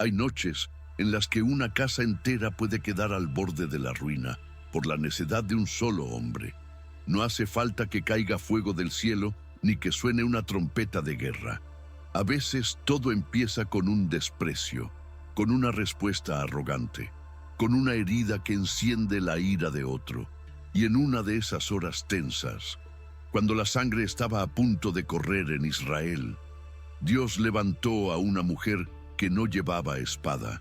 Hay noches en las que una casa entera puede quedar al borde de la ruina por la necedad de un solo hombre. No hace falta que caiga fuego del cielo ni que suene una trompeta de guerra. A veces todo empieza con un desprecio, con una respuesta arrogante, con una herida que enciende la ira de otro. Y en una de esas horas tensas, cuando la sangre estaba a punto de correr en Israel, Dios levantó a una mujer que no llevaba espada,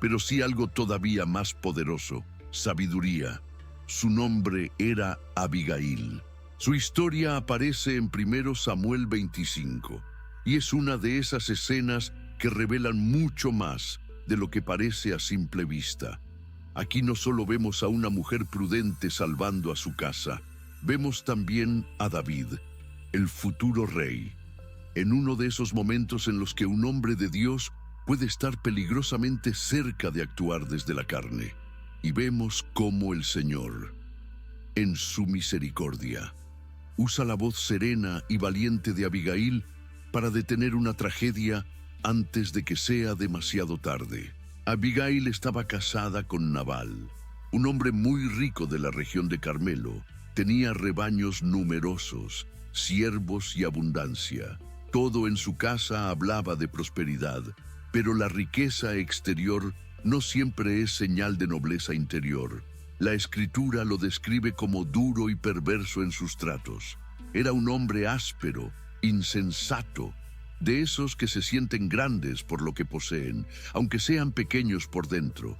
pero sí algo todavía más poderoso: sabiduría. Su nombre era Abigail. Su historia aparece en 1 Samuel 25, y es una de esas escenas que revelan mucho más de lo que parece a simple vista. Aquí no solo vemos a una mujer prudente salvando a su casa, vemos también a David, el futuro rey, en uno de esos momentos en los que un hombre de Dios puede estar peligrosamente cerca de actuar desde la carne. Y vemos cómo el Señor, en su misericordia, usa la voz serena y valiente de Abigail para detener una tragedia antes de que sea demasiado tarde. Abigail estaba casada con Nabal, un hombre muy rico de la región de Carmelo. Tenía rebaños numerosos, siervos y abundancia. Todo en su casa hablaba de prosperidad, pero la riqueza exterior no siempre es señal de nobleza interior. La Escritura lo describe como duro y perverso en sus tratos. Era un hombre áspero, insensato, de esos que se sienten grandes por lo que poseen, aunque sean pequeños por dentro.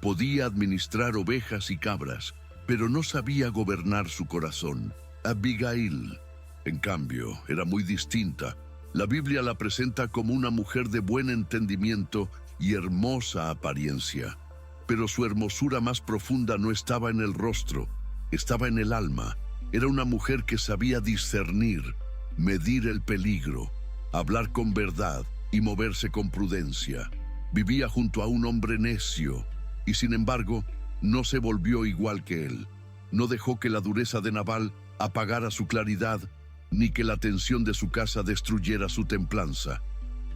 Podía administrar ovejas y cabras, pero no sabía gobernar su corazón. Abigail, en cambio, era muy distinta. La Biblia la presenta como una mujer de buen entendimiento y hermosa apariencia. Pero su hermosura más profunda no estaba en el rostro, estaba en el alma. Era una mujer que sabía discernir, medir el peligro, hablar con verdad y moverse con prudencia. Vivía junto a un hombre necio y, sin embargo, no se volvió igual que él. No dejó que la dureza de Nabal apagara su claridad, ni que la tensión de su casa destruyera su templanza.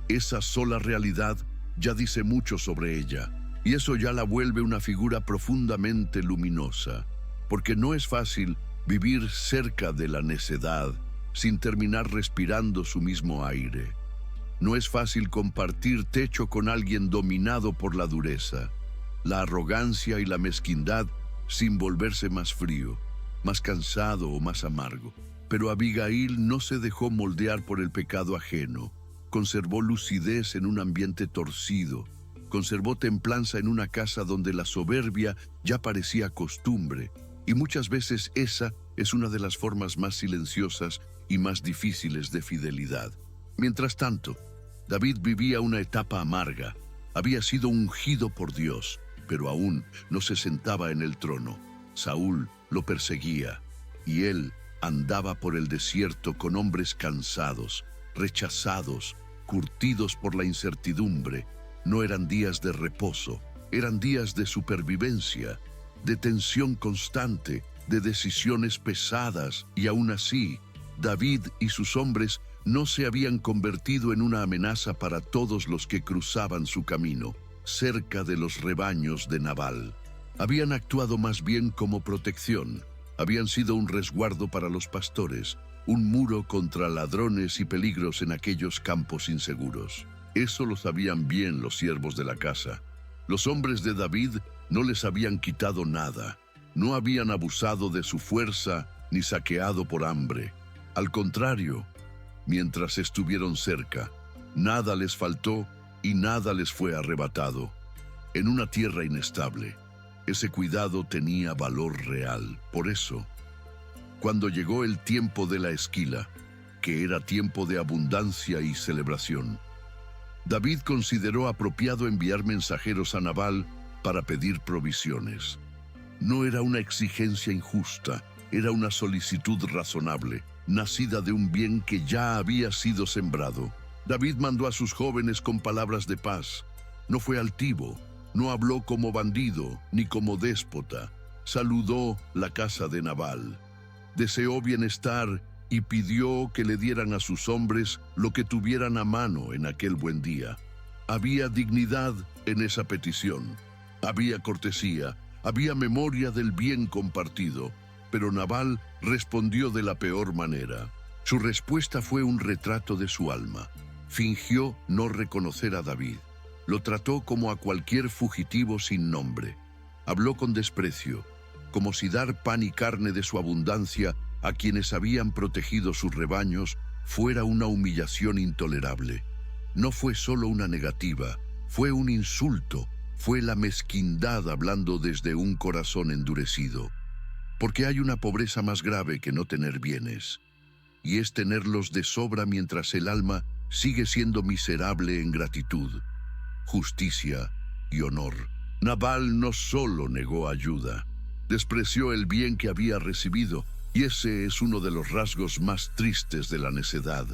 Esa sola realidad ya dice mucho sobre ella, y eso ya la vuelve una figura profundamente luminosa, porque no es fácil vivir cerca de la necedad sin terminar respirando su mismo aire. No es fácil compartir techo con alguien dominado por la dureza, la arrogancia y la mezquindad sin volverse más frío, más cansado o más amargo. Pero Abigail no se dejó moldear por el pecado ajeno. Conservó lucidez en un ambiente torcido. Conservó templanza en una casa donde la soberbia ya parecía costumbre. Y muchas veces esa es una de las formas más silenciosas y más difíciles de fidelidad. Mientras tanto, David vivía una etapa amarga. Había sido ungido por Dios, pero aún no se sentaba en el trono. Saúl lo perseguía, y él andaba por el desierto con hombres cansados, rechazados, curtidos por la incertidumbre. No eran días de reposo, eran días de supervivencia, de tensión constante, de decisiones pesadas, y aún así, David y sus hombres no se habían convertido en una amenaza para todos los que cruzaban su camino, cerca de los rebaños de Nabal. Habían actuado más bien como protección. Habían sido un resguardo para los pastores, un muro contra ladrones y peligros en aquellos campos inseguros. Eso lo sabían bien los siervos de la casa. Los hombres de David no les habían quitado nada, no habían abusado de su fuerza ni saqueado por hambre. Al contrario, mientras estuvieron cerca, nada les faltó y nada les fue arrebatado. En una tierra inestable, ese cuidado tenía valor real. Por eso, cuando llegó el tiempo de la esquila, que era tiempo de abundancia y celebración, David consideró apropiado enviar mensajeros a Nabal para pedir provisiones. No era una exigencia injusta, era una solicitud razonable, nacida de un bien que ya había sido sembrado. David mandó a sus jóvenes con palabras de paz. No fue altivo, no habló como bandido ni como déspota. Saludó la casa de Nabal. Deseó bienestar y pidió que le dieran a sus hombres lo que tuvieran a mano en aquel buen día. Había dignidad en esa petición, había cortesía, había memoria del bien compartido, pero Nabal respondió de la peor manera. Su respuesta fue un retrato de su alma. Fingió no reconocer a David. Lo trató como a cualquier fugitivo sin nombre. Habló con desprecio, como si dar pan y carne de su abundancia a quienes habían protegido sus rebaños fuera una humillación intolerable. No fue solo una negativa, fue un insulto, fue la mezquindad hablando desde un corazón endurecido. Porque hay una pobreza más grave que no tener bienes, y es tenerlos de sobra mientras el alma sigue siendo miserable en gratitud, justicia y honor. Nabal no solo negó ayuda, despreció el bien que había recibido, y ese es uno de los rasgos más tristes de la necedad.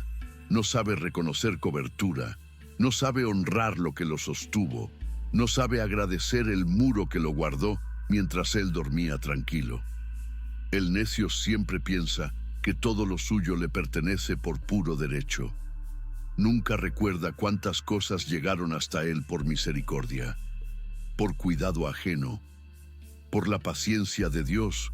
No sabe reconocer cobertura, no sabe honrar lo que lo sostuvo, no sabe agradecer el muro que lo guardó mientras él dormía tranquilo. El necio siempre piensa que todo lo suyo le pertenece por puro derecho. Nunca recuerda cuántas cosas llegaron hasta él por misericordia, por cuidado ajeno, por la paciencia de Dios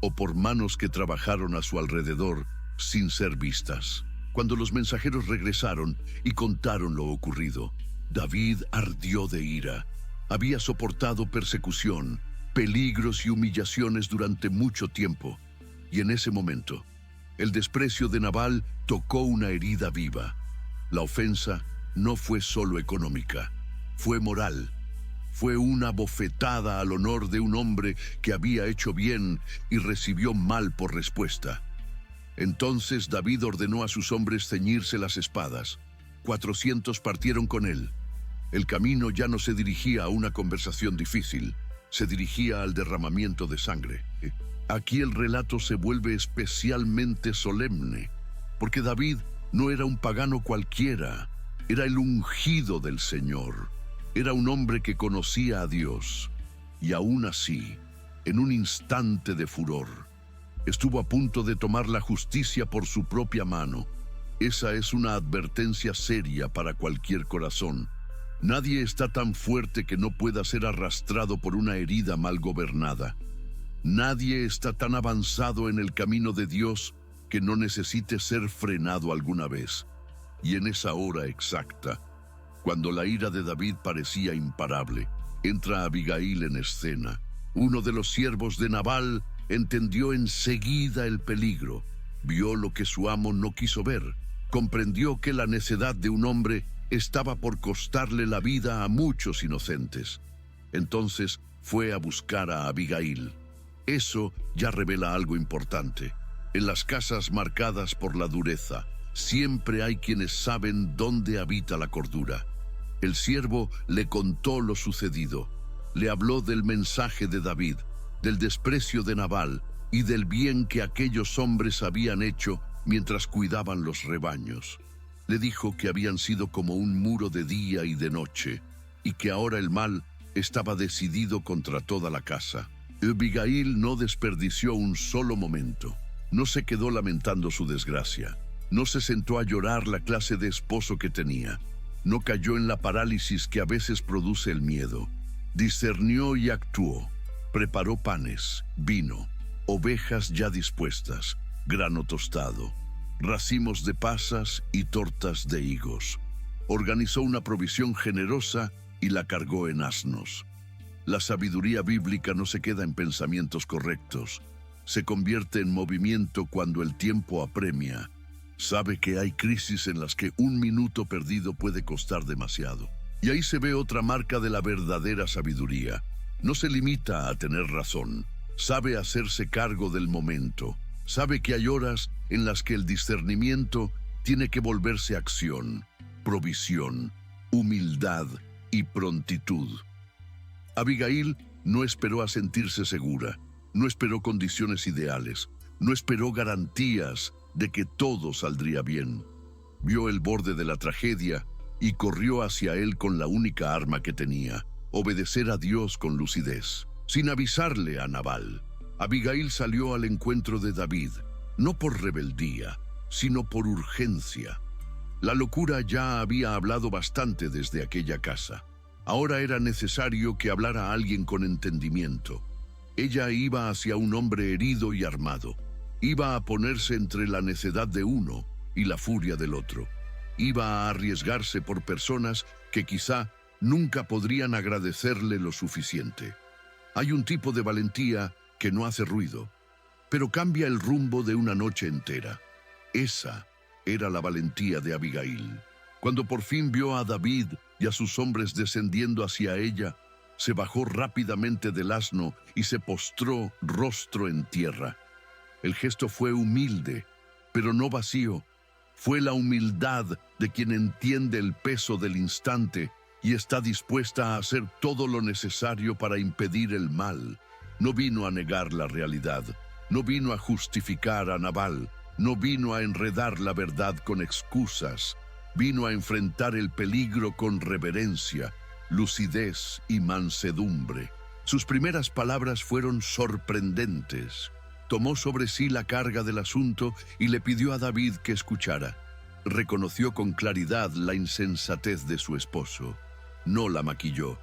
o por manos que trabajaron a su alrededor sin ser vistas. Cuando los mensajeros regresaron y contaron lo ocurrido, David ardió de ira. Había soportado persecución, peligros y humillaciones durante mucho tiempo, y en ese momento, el desprecio de Nabal tocó una herida viva. La ofensa no fue solo económica, fue moral. Fue una bofetada al honor de un hombre que había hecho bien y recibió mal por respuesta. Entonces David ordenó a sus hombres ceñirse las espadas. 400 partieron con él. El camino ya no se dirigía a una conversación difícil, se dirigía al derramamiento de sangre. Aquí el relato se vuelve especialmente solemne, porque David no era un pagano cualquiera, era el ungido del Señor. Era un hombre que conocía a Dios, y aún así, en un instante de furor, estuvo a punto de tomar la justicia por su propia mano. Esa es una advertencia seria para cualquier corazón. Nadie está tan fuerte que no pueda ser arrastrado por una herida mal gobernada. Nadie está tan avanzado en el camino de Dios que no necesite ser frenado alguna vez. Y en esa hora exacta, cuando la ira de David parecía imparable, entra Abigail en escena. Uno de los siervos de Nabal entendió enseguida el peligro, vio lo que su amo no quiso ver, comprendió que la necedad de un hombre estaba por costarle la vida a muchos inocentes. Entonces fue a buscar a Abigail. Eso ya revela algo importante. En las casas marcadas por la dureza, siempre hay quienes saben dónde habita la cordura. El siervo le contó lo sucedido, le habló del mensaje de David, del desprecio de Nabal y del bien que aquellos hombres habían hecho mientras cuidaban los rebaños. Le dijo que habían sido como un muro de día y de noche, y que ahora el mal estaba decidido contra toda la casa. Abigail no desperdició un solo momento. No se quedó lamentando su desgracia. No se sentó a llorar la clase de esposo que tenía. No cayó en la parálisis que a veces produce el miedo. Discernió y actuó. Preparó panes, vino, ovejas ya dispuestas, grano tostado, racimos de pasas y tortas de higos. Organizó una provisión generosa y la cargó en asnos. La sabiduría bíblica no se queda en pensamientos correctos. Se convierte en movimiento cuando el tiempo apremia. Sabe que hay crisis en las que un minuto perdido puede costar demasiado. Y ahí se ve otra marca de la verdadera sabiduría. No se limita a tener razón. Sabe hacerse cargo del momento. Sabe que hay horas en las que el discernimiento tiene que volverse acción, provisión, humildad y prontitud. Abigail no esperó a sentirse segura, no esperó condiciones ideales, no esperó garantías de que todo saldría bien. Vio el borde de la tragedia y corrió hacia él con la única arma que tenía, obedecer a Dios con lucidez, sin avisarle a Nabal. Abigail salió al encuentro de David, no por rebeldía, sino por urgencia. La locura ya había hablado bastante desde aquella casa. Ahora era necesario que hablara alguien con entendimiento. Ella iba hacia un hombre herido y armado. Iba a ponerse entre la necedad de uno y la furia del otro. Iba a arriesgarse por personas que quizá nunca podrían agradecerle lo suficiente. Hay un tipo de valentía que no hace ruido, pero cambia el rumbo de una noche entera. Esa era la valentía de Abigail. Cuando por fin vio a David y a sus hombres descendiendo hacia ella, se bajó rápidamente del asno y se postró rostro en tierra. El gesto fue humilde, pero no vacío. Fue la humildad de quien entiende el peso del instante y está dispuesta a hacer todo lo necesario para impedir el mal. No vino a negar la realidad, no vino a justificar a Nabal, no vino a enredar la verdad con excusas, vino a enfrentar el peligro con reverencia, lucidez y mansedumbre. Sus primeras palabras fueron sorprendentes. Tomó sobre sí la carga del asunto y le pidió a David que escuchara. Reconoció con claridad la insensatez de su esposo. No la maquilló.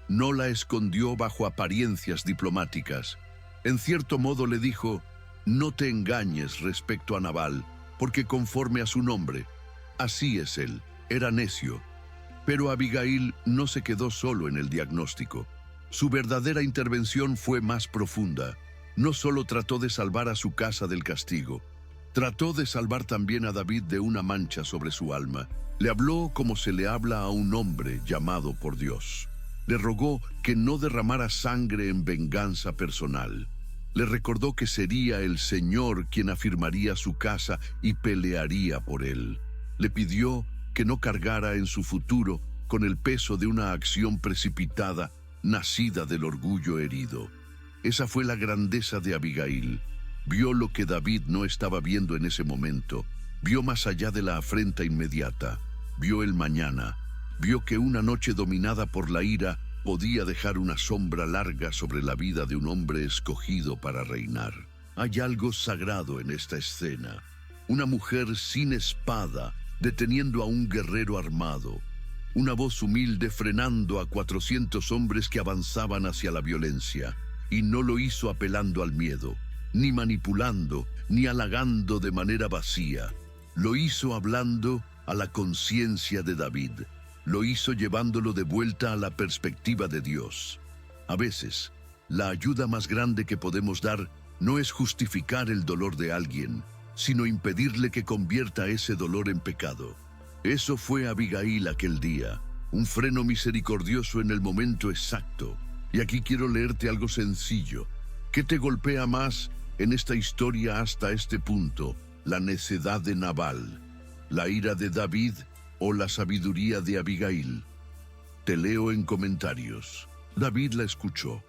No la escondió bajo apariencias diplomáticas. En cierto modo le dijo: no te engañes respecto a Nabal, porque conforme a su nombre, así es él, era necio. Pero Abigail no se quedó solo en el diagnóstico. Su verdadera intervención fue más profunda. No solo trató de salvar a su casa del castigo, trató de salvar también a David de una mancha sobre su alma. Le habló como se le habla a un hombre llamado por Dios. Le rogó que no derramara sangre en venganza personal. Le recordó que sería el Señor quien afirmaría su casa y pelearía por él. Le pidió que no cargara en su futuro con el peso de una acción precipitada, nacida del orgullo herido. Esa fue la grandeza de Abigail. Vio lo que David no estaba viendo en ese momento. Vio más allá de la afrenta inmediata. Vio el mañana. Vio que una noche dominada por la ira podía dejar una sombra larga sobre la vida de un hombre escogido para reinar. Hay algo sagrado en esta escena. Una mujer sin espada deteniendo a un guerrero armado. Una voz humilde frenando a 400 hombres que avanzaban hacia la violencia. Y no lo hizo apelando al miedo, ni manipulando, ni halagando de manera vacía. Lo hizo hablando a la conciencia de David. Lo hizo llevándolo de vuelta a la perspectiva de Dios. A veces, la ayuda más grande que podemos dar no es justificar el dolor de alguien, sino impedirle que convierta ese dolor en pecado. Eso fue Abigail aquel día, un freno misericordioso en el momento exacto. Y aquí quiero leerte algo sencillo. ¿Qué te golpea más en esta historia hasta este punto? ¿La necedad de Nabal, la ira de David o la sabiduría de Abigail? Te leo en comentarios. David la escuchó.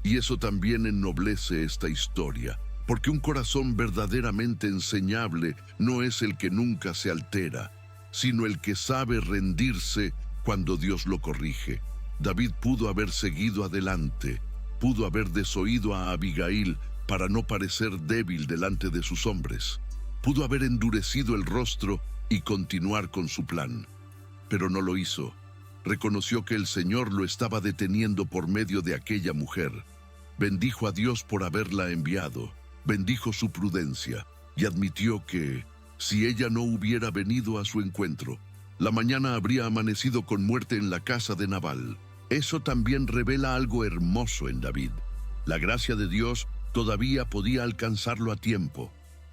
Y eso también ennoblece esta historia, porque un corazón verdaderamente enseñable no es el que nunca se altera, sino el que sabe rendirse cuando Dios lo corrige. David pudo haber seguido adelante, pudo haber desoído a Abigail para no parecer débil delante de sus hombres, pudo haber endurecido el rostro y continuar con su plan, pero no lo hizo. Reconoció que el Señor lo estaba deteniendo por medio de aquella mujer. Bendijo a Dios por haberla enviado, bendijo su prudencia y admitió que, si ella no hubiera venido a su encuentro, la mañana habría amanecido con muerte en la casa de Nabal. Eso también revela algo hermoso en David. La gracia de Dios todavía podía alcanzarlo a tiempo.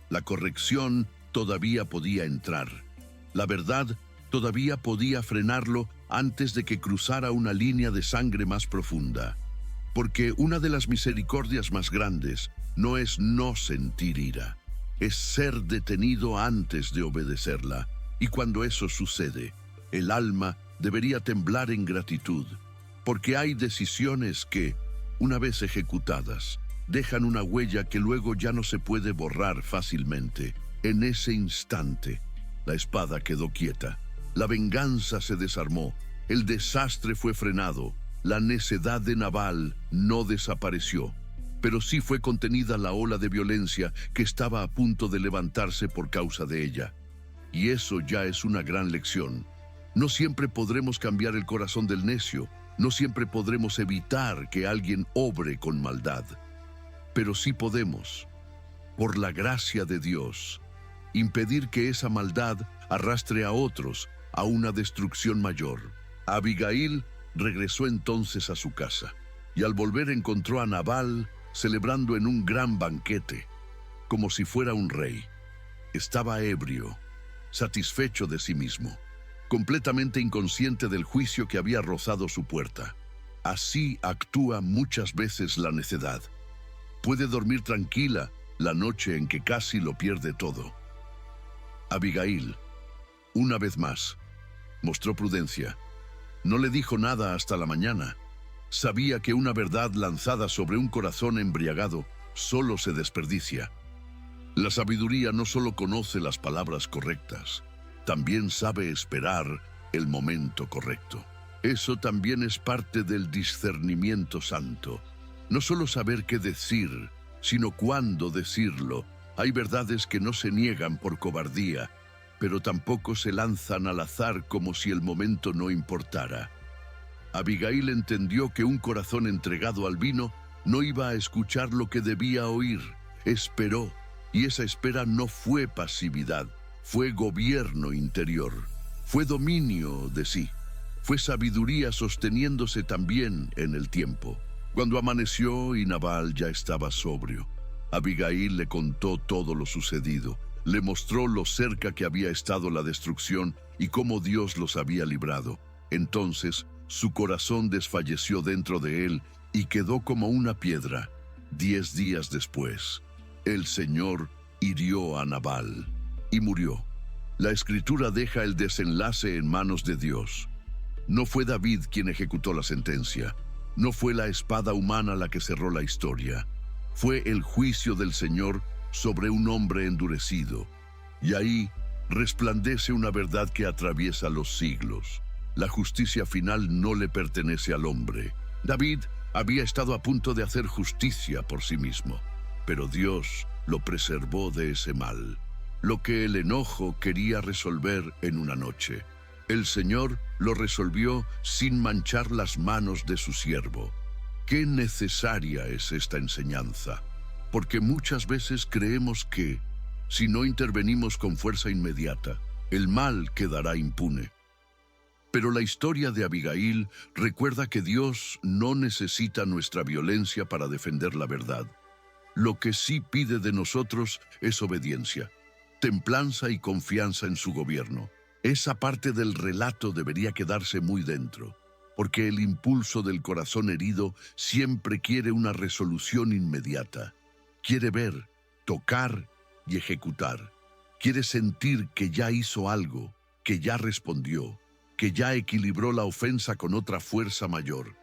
La corrección todavía podía entrar. La verdad todavía podía frenarlo antes de que cruzara una línea de sangre más profunda. Porque una de las misericordias más grandes no es no sentir ira, es ser detenido antes de obedecerla. Y cuando eso sucede, el alma debería temblar en gratitud. Porque hay decisiones que, una vez ejecutadas, dejan una huella que luego ya no se puede borrar fácilmente. En ese instante, la espada quedó quieta, la venganza se desarmó, el desastre fue frenado, la necedad de Nabal no desapareció, pero sí fue contenida la ola de violencia que estaba a punto de levantarse por causa de ella. y eso ya es una gran lección. No siempre podremos cambiar el corazón del necio, no siempre podremos evitar que alguien obre con maldad, pero sí podemos, por la gracia de Dios, impedir que esa maldad arrastre a otros a una destrucción mayor. Abigail regresó entonces a su casa, y al volver encontró a Nabal celebrando en un gran banquete, como si fuera un rey. Estaba ebrio, satisfecho de sí mismo, completamente inconsciente del juicio que había rozado su puerta. Así actúa muchas veces la necedad. Puede dormir tranquila la noche en que casi lo pierde todo. Abigail, una vez más, mostró prudencia. No le dijo nada hasta la mañana. Sabía que una verdad lanzada sobre un corazón embriagado solo se desperdicia. La sabiduría no solo conoce las palabras correctas, también sabe esperar el momento correcto. Eso también es parte del discernimiento santo. No solo saber qué decir, sino cuándo decirlo. Hay verdades que no se niegan por cobardía, pero tampoco se lanzan al azar como si el momento no importara. Abigail entendió que un corazón entregado al vino no iba a escuchar lo que debía oír. Esperó, y esa espera no fue pasividad, fue gobierno interior, fue dominio de sí, fue sabiduría sosteniéndose también en el tiempo. Cuando amaneció y Nabal ya estaba sobrio, Abigail le contó todo lo sucedido. Le mostró lo cerca que había estado la destrucción y cómo Dios los había librado. Entonces, su corazón desfalleció dentro de él y quedó como una piedra. 10 días después, el Señor hirió a Nabal y murió. La Escritura deja el desenlace en manos de Dios. No fue David quien ejecutó la sentencia. No fue la espada humana la que cerró la historia. Fue el juicio del Señor sobre un hombre endurecido. Y ahí resplandece una verdad que atraviesa los siglos. La justicia final no le pertenece al hombre. David había estado a punto de hacer justicia por sí mismo, pero Dios lo preservó de ese mal, lo que el enojo quería resolver en una noche. El Señor lo resolvió sin manchar las manos de su siervo. Qué necesaria es esta enseñanza, porque muchas veces creemos que, si no intervenimos con fuerza inmediata, el mal quedará impune. Pero la historia de Abigail recuerda que Dios no necesita nuestra violencia para defender la verdad. Lo que sí pide de nosotros es obediencia, templanza y confianza en su gobierno. Esa parte del relato debería quedarse muy dentro, porque el impulso del corazón herido siempre quiere una resolución inmediata. Quiere ver, tocar y ejecutar. Quiere sentir que ya hizo algo, que ya respondió, que ya equilibró la ofensa con otra fuerza mayor.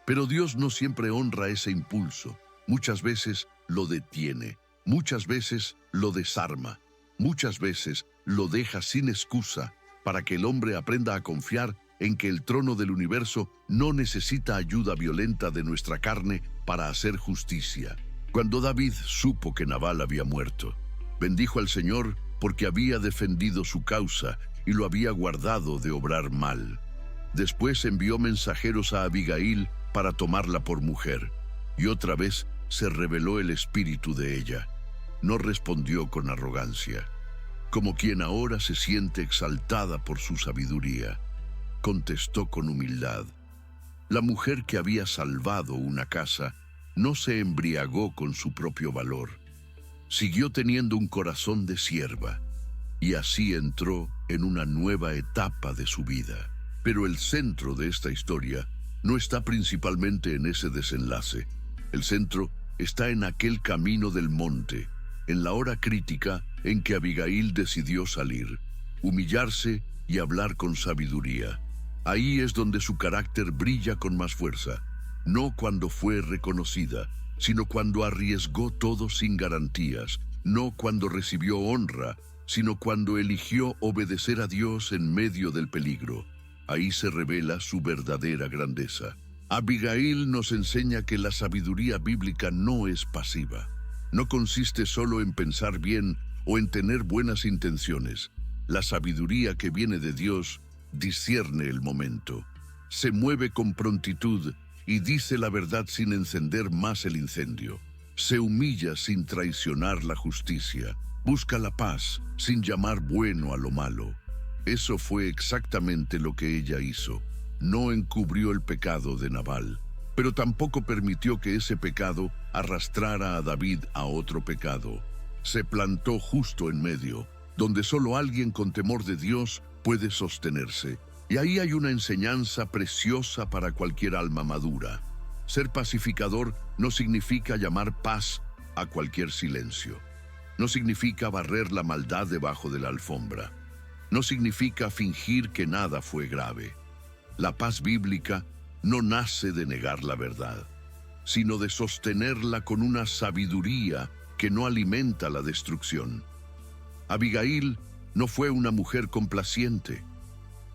Pero Dios no siempre honra ese impulso. Muchas veces lo detiene, muchas veces lo desarma, muchas veces lo deja sin excusa para que el hombre aprenda a confiar en que el trono del universo no necesita ayuda violenta de nuestra carne para hacer justicia. Cuando David supo que Nabal había muerto, bendijo al Señor porque había defendido su causa y lo había guardado de obrar mal. Después envió mensajeros a Abigail para tomarla por mujer, y otra vez se reveló el espíritu de ella. No respondió con arrogancia, como quien ahora se siente exaltada por su sabiduría. Contestó con humildad. La mujer que había salvado una casa no se embriagó con su propio valor. Siguió teniendo un corazón de sierva, y así entró en una nueva etapa de su vida. Pero el centro de esta historia no está principalmente en ese desenlace. El centro está en aquel camino del monte, en la hora crítica en que Abigail decidió salir, humillarse y hablar con sabiduría. Ahí es donde su carácter brilla con más fuerza, no cuando fue reconocida, sino cuando arriesgó todo sin garantías, no cuando recibió honra, sino cuando eligió obedecer a Dios en medio del peligro. Ahí se revela su verdadera grandeza. Abigail nos enseña que la sabiduría bíblica no es pasiva. No consiste solo en pensar bien o en tener buenas intenciones. La sabiduría que viene de Dios discierne el momento, se mueve con prontitud y dice la verdad sin encender más el incendio. Se humilla sin traicionar la justicia, busca la paz sin llamar bueno a lo malo. Eso fue exactamente lo que ella hizo. No encubrió el pecado de Nabal, pero tampoco permitió que ese pecado arrastrara a David a otro pecado. Se plantó justo en medio, donde solo alguien con temor de Dios puede sostenerse. Y ahí hay una enseñanza preciosa para cualquier alma madura. Ser pacificador no significa llamar paz a cualquier silencio. No significa barrer la maldad debajo de la alfombra. No significa fingir que nada fue grave. La paz bíblica no nace de negar la verdad, sino de sostenerla con una sabiduría que no alimenta la destrucción. Abigail no fue una mujer complaciente,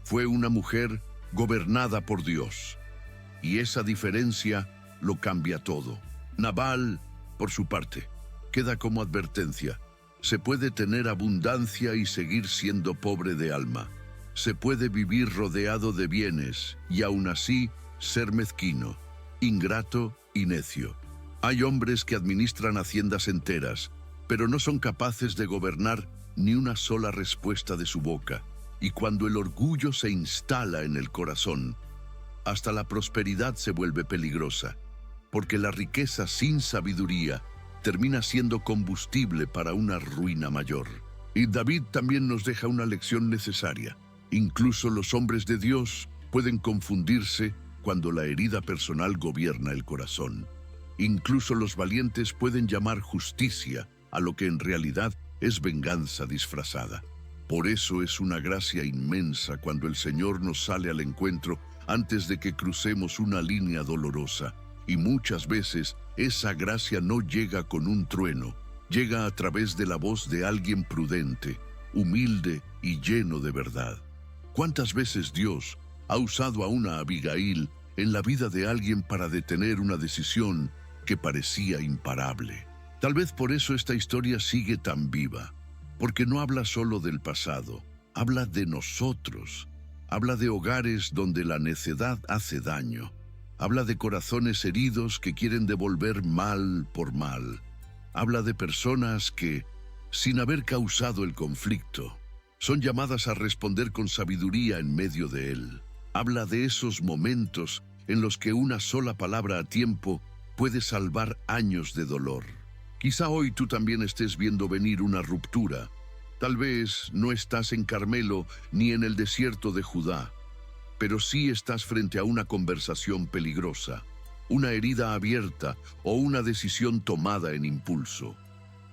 fue una mujer gobernada por Dios. Y esa diferencia lo cambia todo. Nabal, por su parte, queda como advertencia. Se puede tener abundancia y seguir siendo pobre de alma. Se puede vivir rodeado de bienes y aún así ser mezquino, ingrato y necio. Hay hombres que administran haciendas enteras, pero no son capaces de gobernar ni una sola respuesta de su boca. Y cuando el orgullo se instala en el corazón, hasta la prosperidad se vuelve peligrosa, porque la riqueza sin sabiduría termina siendo combustible para una ruina mayor. Y David también nos deja una lección necesaria. Incluso los hombres de Dios pueden confundirse cuando la herida personal gobierna el corazón. Incluso los valientes pueden llamar justicia a lo que en realidad es venganza disfrazada. Por eso es una gracia inmensa cuando el Señor nos sale al encuentro antes de que crucemos una línea dolorosa. Y muchas veces esa gracia no llega con un trueno, llega a través de la voz de alguien prudente, humilde y lleno de verdad. ¿Cuántas veces Dios ha usado a una Abigail en la vida de alguien para detener una decisión que parecía imparable? Tal vez por eso esta historia sigue tan viva, porque no habla solo del pasado, habla de nosotros, habla de hogares donde la necedad hace daño, habla de corazones heridos que quieren devolver mal por mal, habla de personas que, sin haber causado el conflicto, son llamadas a responder con sabiduría en medio de él. Habla de esos momentos en los que una sola palabra a tiempo puede salvar años de dolor. Quizá hoy tú también estés viendo venir una ruptura. Tal vez no estás en Carmelo ni en el desierto de Judá, pero sí estás frente a una conversación peligrosa, una herida abierta o una decisión tomada en impulso.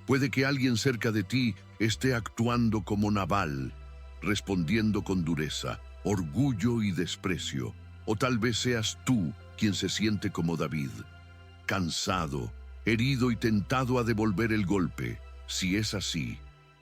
Puede que alguien cerca de ti esté actuando como Nabal, respondiendo con dureza, orgullo y desprecio, o tal vez seas tú quien se siente como David, cansado, herido y tentado a devolver el golpe. Si es así,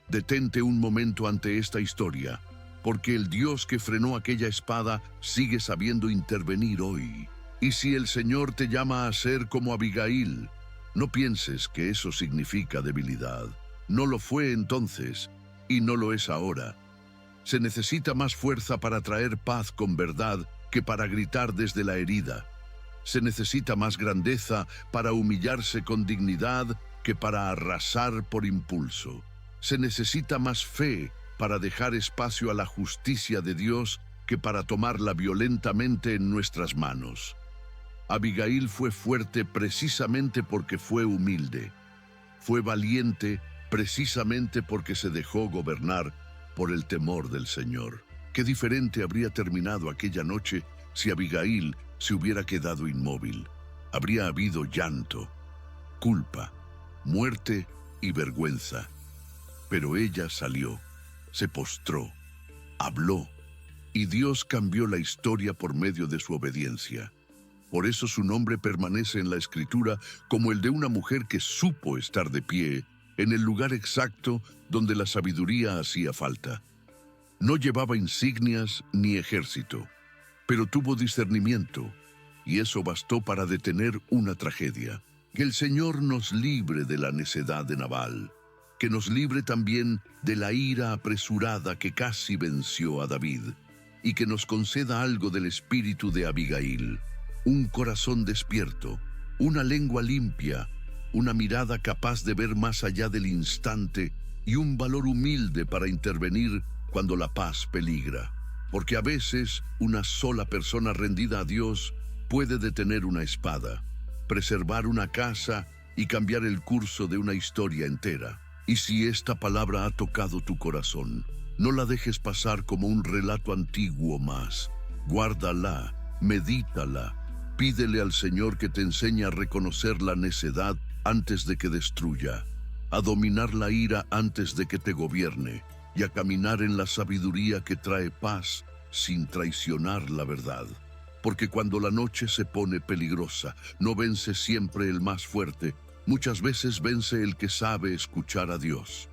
detente un momento ante esta historia, porque el Dios que frenó aquella espada sigue sabiendo intervenir hoy. Y si el Señor te llama a ser como Abigail, no pienses que eso significa debilidad. No lo fue entonces, y no lo es ahora. Se necesita más fuerza para traer paz con verdad que para gritar desde la herida. Se necesita más grandeza para humillarse con dignidad que para arrasar por impulso. Se necesita más fe para dejar espacio a la justicia de Dios que para tomarla violentamente en nuestras manos. Abigail fue fuerte precisamente porque fue humilde. Fue valiente precisamente porque se dejó gobernar por el temor del Señor. Qué diferente habría terminado aquella noche si Abigail se hubiera quedado inmóvil. Habría habido llanto, culpa, muerte y vergüenza. Pero ella salió, se postró, habló, y Dios cambió la historia por medio de su obediencia. Por eso su nombre permanece en la Escritura como el de una mujer que supo estar de pie en el lugar exacto donde la sabiduría hacía falta. No llevaba insignias ni ejército, pero tuvo discernimiento, y eso bastó para detener una tragedia. Que el Señor nos libre de la necedad de Nabal. que nos libre también de la ira apresurada que casi venció a David, y que nos conceda algo del espíritu de Abigail, un corazón despierto, una lengua limpia, una mirada capaz de ver más allá del instante y un valor humilde para intervenir cuando la paz peligra. Porque a veces una sola persona rendida a Dios puede detener una espada, preservar una casa y cambiar el curso de una historia entera. Y si esta palabra ha tocado tu corazón, no la dejes pasar como un relato antiguo más. Guárdala, medítala, pídele al Señor que te enseñe a reconocer la necedad antes de que destruya, a dominar la ira antes de que te gobierne, y a caminar en la sabiduría que trae paz sin traicionar la verdad. Porque cuando la noche se pone peligrosa, no vence siempre el más fuerte, muchas veces vence el que sabe escuchar a Dios.